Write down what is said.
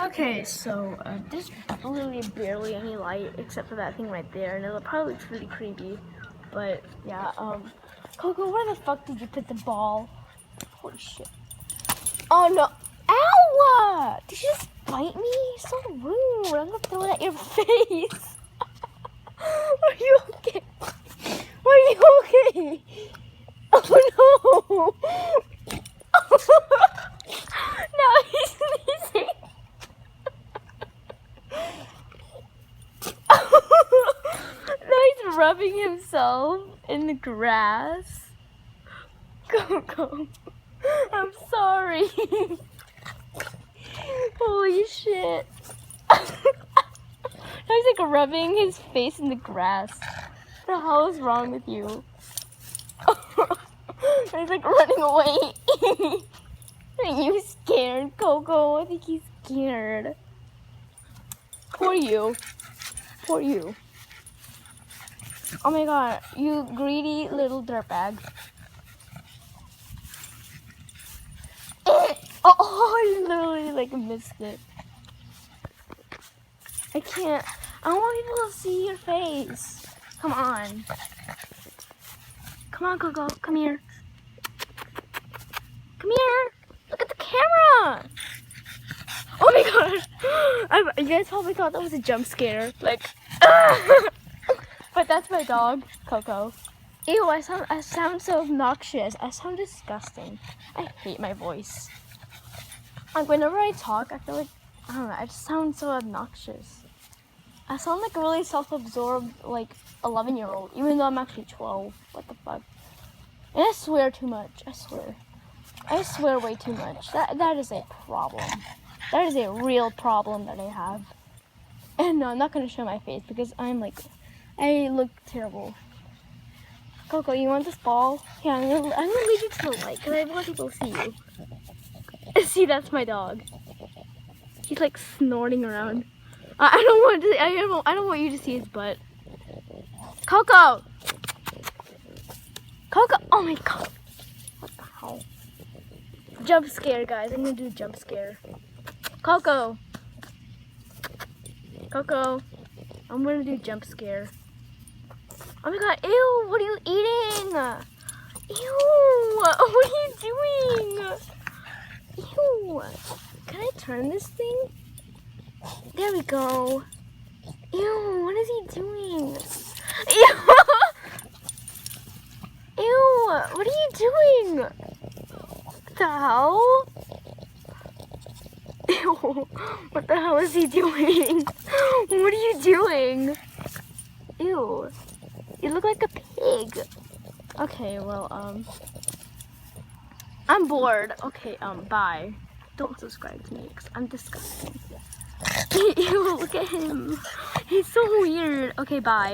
Okay, so there's literally barely any light except for that thing right there, and it probably looks really creepy. But yeah, Coco, where the fuck did you put the ball? Holy shit! Oh no! Ow! Did you just bite me? So rude! I'm gonna throw it at your face. Are you okay? Are you okay? Oh no! No, he's sneezing. Now he's rubbing himself in the grass. Coco, I'm sorry. Holy shit. Now he's like rubbing his face in the grass. What the hell is wrong with you? He's like running away. Are you scared, Coco? I think he's scared. Poor you. Poor you. Oh my god, you greedy little dirtbag. Oh, I literally like missed it. I can't. I don't want people to see your face. Come on. Come on, Coco. Come here. Come here. Look at the camera. Oh my god. You guys probably thought that was a jump scare. Like, but that's my dog, Coco. Ew, I sound so obnoxious. I sound disgusting. I hate my voice. Like, whenever I talk, I feel like, I don't know, I just sound so obnoxious. I sound like a really self-absorbed, like, 11-year-old, even though I'm actually 12. What the fuck? And I swear too much. I swear. I swear way too much. That is a problem. That is a real problem that I have. And no, I'm not going to show my face because I'm like, I look terrible. Coco, you want this ball? Yeah, I'm gonna lead you to the light because I want people to see you. See, that's my dog. He's like snorting around. I don't want you to see his butt. Coco! Coco! Oh my god! What the hell? Jump scare, guys. I'm gonna do a jump scare. Coco! Coco! I'm gonna do jump scare. Oh my god! Ew! What are you eating? Ew! What are you doing? Ew! Can I turn this thing? There we go. Ew! What is he doing? Ew! Ew! What are you doing? What the hell? Ew! What the hell is he doing? What are you doing? Ew! You look like a pig. Okay, well, I'm bored. Okay, bye. Don't subscribe to me because I'm disgusting. Ew, look at him. He's so weird. Okay, bye.